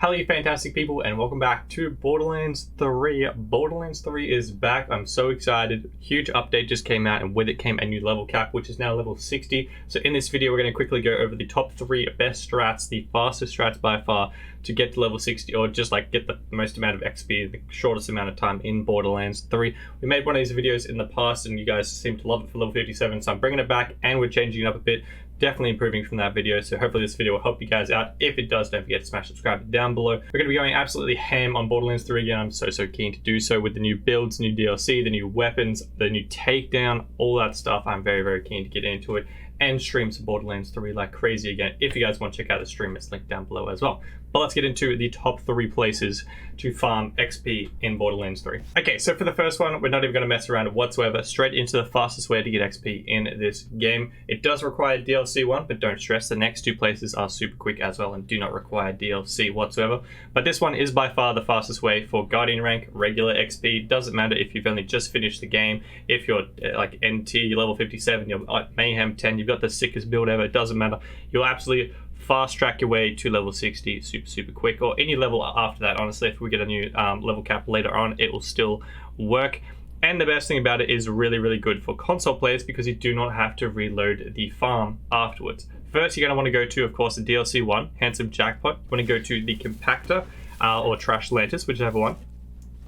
Hello you fantastic people and welcome back to Borderlands 3. Borderlands 3 is back. I'm so excited. Huge update just came out and with it came a new level cap which is now level 60. So in this video we're going to quickly go over the top 3 best strats, the fastest strats by far to get to level 60 or just like get the most amount of XP, the shortest amount of time in Borderlands 3. We made one of these videos in the past and you guys seem to love it for level 57, so I'm bringing it back and we're changing it up a bit. Definitely improving from that video, so hopefully this video will help you guys out. If it does, don't forget to smash subscribe down below. We're going to be going absolutely ham on Borderlands 3 again. I'm so keen to do so with the new builds, new DLC, the new weapons, the new takedown, all that stuff. I'm very keen to get into it and stream some Borderlands 3 like crazy again. If you guys want to check out the stream, it's linked down below as well. But let's get into the top 3 places to farm XP in Borderlands 3. Okay, so for the first one, we're not even going to mess around whatsoever. Straight into the fastest way to get XP in this game. It does require DLC 1, but don't stress. The next 2 places are super quick as well and do not require DLC whatsoever. But this one is by far the fastest way for Guardian rank, regular XP. Doesn't matter if you've only just finished the game. If you're like NT, you're level 57, you're Mayhem 10, you've got the sickest build ever. It doesn't matter. You'll absolutely fast track your way to level 60 super quick, or any level after that. Honestly, if we get a new level cap later on, it will still work. And the best thing about it is really good for console players because you do not have to reload the farm afterwards. First, you're going to want to go to, of course, the DLC 1, Handsome Jackpot. You want to go to the Compactor or Trash Lantis, whichever one.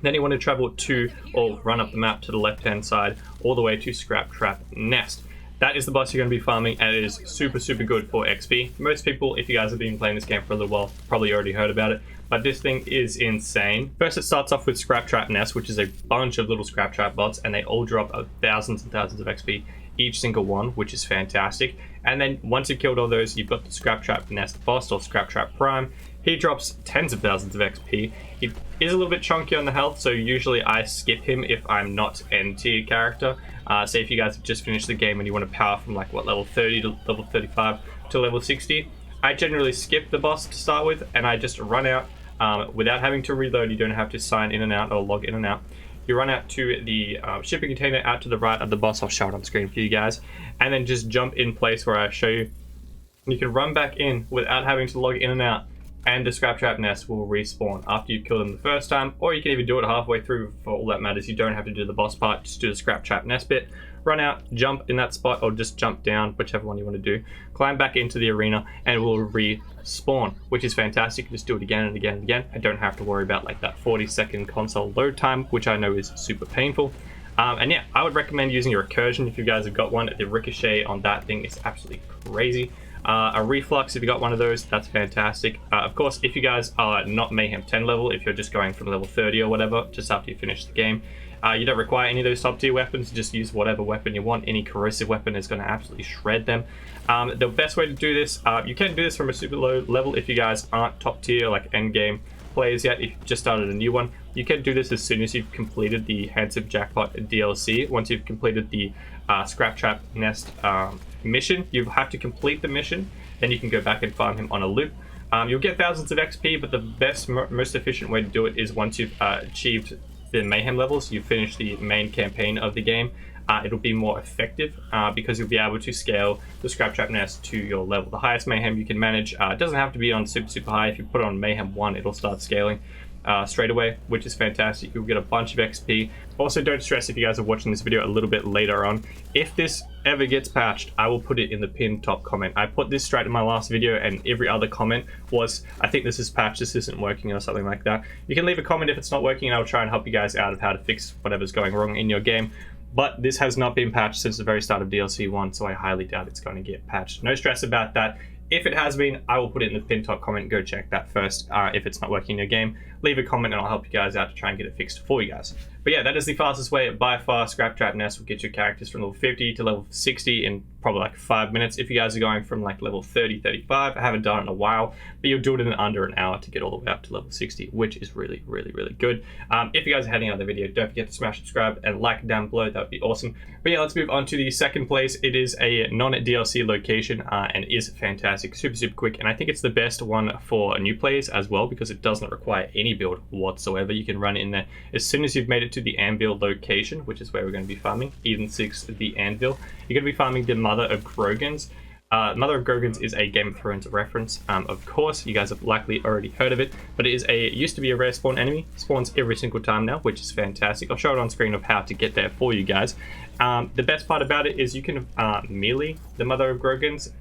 Then you want to travel to, or run up the map to the left-hand side, all the way to Scrap Trap Nest. That is the boss you're going to be farming, and it is super good for XP. Most people, if you guys have been playing this game for a little while, probably already heard about it, but this thing is insane. First, it starts off with Scrap Trap Nest, which is a bunch of little Scrap Trap bots, and they all drop thousands and thousands of XP, each single one, which is fantastic. And then once you've killed all those, you've got the Scrap Trap Nest boss, or Scrap Trap Prime. He drops tens of thousands of XP. He is a little bit chunky on the health, so usually I skip him if I'm not NT character. Say if you guys have just finished the game and you want to power from like level 30 to level 35 to level 60, I generally skip the boss to start with and I just run out without having to reload. You don't have to sign in and out or log in and out. You run out to the shipping container out to the right of the boss. I'll show it on screen for you guys, and then just jump in place where I show you. You can run back in without having to log in and out, and the Scrap Trap Nest will respawn after you kill them the first time, or you can even do it halfway through. For all that matters, you don't have to do the boss part, just do the Scrap Trap Nest bit, run out, jump in that spot, or just jump down, whichever one you want to do, climb back into the arena, and it will respawn, which is fantastic. Just do it again and again and again. I don't have to worry about like that 40-second console load time, which I know is super painful. And yeah, I would recommend using a recursion if you guys have got one. The ricochet on that thing is absolutely crazy. A reflux, if you got one of those, that's fantastic. Of course, if you guys are not Mayhem 10 level, if you're just going from level 30 or whatever, just after you finish the game, you don't require any of those top tier weapons. Just use whatever weapon you want. Any corrosive weapon is going to absolutely shred them. The best way to do this, you can do this from a super low level if you guys aren't top tier, like end game players yet. If you've just started a new one, you can do this as soon as you've completed the Handsome Jackpot DLC. Once you've completed the Scrap Trap Nest mission, you have to complete the mission, then you can go back and farm him on a loop. You'll get thousands of XP, but the best, most efficient way to do it is once you've achieved the Mayhem levels, you've finished the main campaign of the game. It'll be more effective because you'll be able to scale the Scrap Trap Nest to your level. The highest Mayhem you can manage, it doesn't have to be on super high. If you put it on Mayhem 1, it'll start scaling straight away, which is fantastic. You'll get a bunch of XP. Also, don't stress if you guys are watching this video a little bit later on. If this ever gets patched, I will put it in the pinned top comment. I put this straight in my last video, and every other comment was, I think this is patched, this isn't working, or something like that. You can leave a comment if it's not working, and I'll try and help you guys out of how to fix whatever's going wrong in your game. But this has not been patched since the very start of DLC 1, so I highly doubt it's going to get patched. No stress about that. If it has been, I will put it in the pinned top comment. Go check that first. If it's not working in your game, leave a comment and I'll help you guys out to try and get it fixed for you guys. But yeah, that is the fastest way by far. Scrap Trap Nest will get your characters from level 50 to level 60 in probably like 5 minutes. If you guys are going from like level 30, 35, I haven't done it in a while, but you'll do it in under an hour to get all the way up to level 60, which is really good. If you guys are heading out of the video, don't forget to smash subscribe and like down below. That would be awesome. But yeah, let's move on to the second place. It is a non-DLC location and is fantastic, super quick, and I think it's the best one for new players as well because it does not require any build whatsoever. You can run in there as soon as you've made it to the Anvil location, which is where we're going to be farming. Eden 6, the Anvil. You're going to be farming the Mother of Krogans. Mother of Grogans is a Game of Thrones reference. Of course, you guys have likely already heard of it, but it used to be a rare spawn enemy. Spawns every single time now, which is fantastic. I'll show it on screen of how to get there for you guys. The best part about it is you can melee the Mother of Grogans.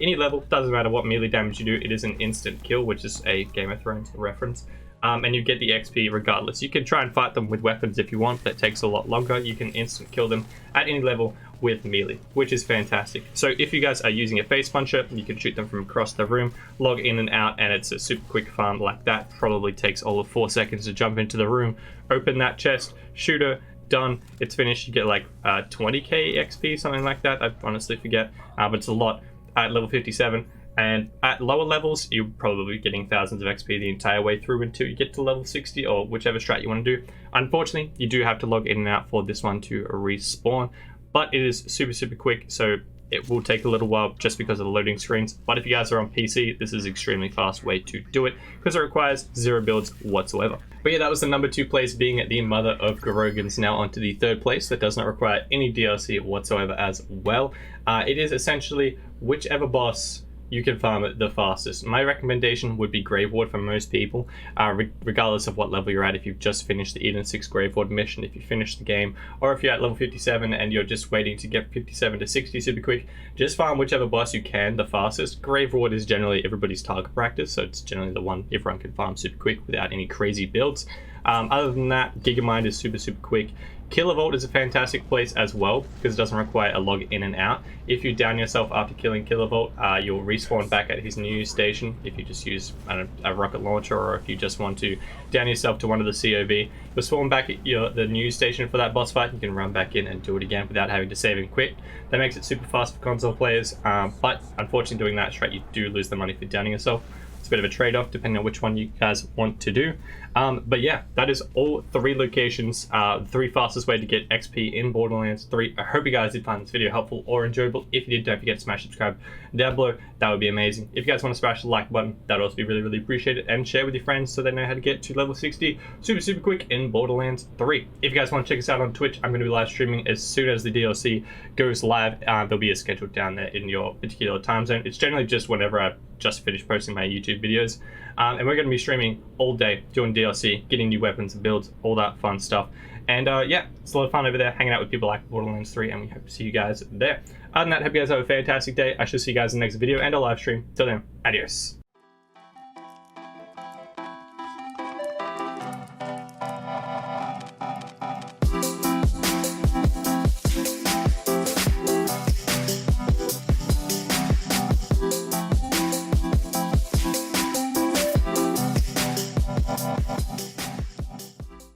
Any level, doesn't matter what melee damage you do, it is an instant kill, which is a Game of Thrones reference. And you get the XP regardless. You can try and fight them with weapons if you want. That takes a lot longer. You can instant kill them at any level with melee, which is fantastic. So if you guys are using a face puncher, you can shoot them from across the room, log in and out, and it's a super quick farm like that. Probably takes all of 4 seconds to jump into the room, open that chest, shoot her, done, it's finished. You get like 20k XP, something like that. I honestly forget, but it's a lot at level 57. And at lower levels, you're probably getting thousands of XP the entire way through until you get to level 60 or whichever strat you want to do. Unfortunately, you do have to log in and out for this one to respawn, but it is super, super quick, so it will take a little while just because of the loading screens. But if you guys are on PC, this is an extremely fast way to do it because it requires 0 builds whatsoever. But yeah, that was the number 2 place, being the Mother of Grogans. Now onto the 3rd place that does not require any DLC whatsoever as well. It is essentially whichever boss you can farm it the fastest. My recommendation would be Grave Ward for most people, regardless of what level you're at. If you've just finished the Eden 6 Grave Ward mission, if you finished the game, or if you're at level 57 and you're just waiting to get 57 to 60 super quick, just farm whichever boss you can the fastest. Grave Ward is generally everybody's target practice, so it's generally the one everyone can farm super quick without any crazy builds. Other than that, Gigamind is super, super quick. Kilovolt is a fantastic place as well because it doesn't require a log in and out. If you down yourself after killing Kilovolt, you'll respawn back at his new station if you just use a rocket launcher, or if you just want to down yourself to one of the COV. You'll spawn back at the new station for that boss fight. You can run back in and do it again without having to save and quit. That makes it super fast for console players, but unfortunately doing that straight, you do lose the money for downing yourself. It's a bit of a trade-off depending on which one you guys want to do. But yeah, that is all 3 locations, 3 fastest way to get XP in Borderlands 3. I hope you guys did find this video helpful or enjoyable. If you did, don't forget to smash subscribe down below. That would be amazing. If you guys want to smash the like button, that would also be really, really appreciated. And share with your friends so they know how to get to level 60 super, super quick in Borderlands 3. If you guys want to check us out on Twitch, I'm going to be live streaming as soon as the DLC goes live. There'll be a schedule down there in your particular time zone. It's generally just whenever I just finished posting my YouTube videos. And we're going to be streaming all day, doing DLC, getting new weapons and builds, all that fun stuff. And yeah, it's a lot of fun over there, hanging out with people like Borderlands 3, and we hope to see you guys there. Other than that, hope you guys have a fantastic day. I shall see you guys in the next video and a live stream. Till then, adios.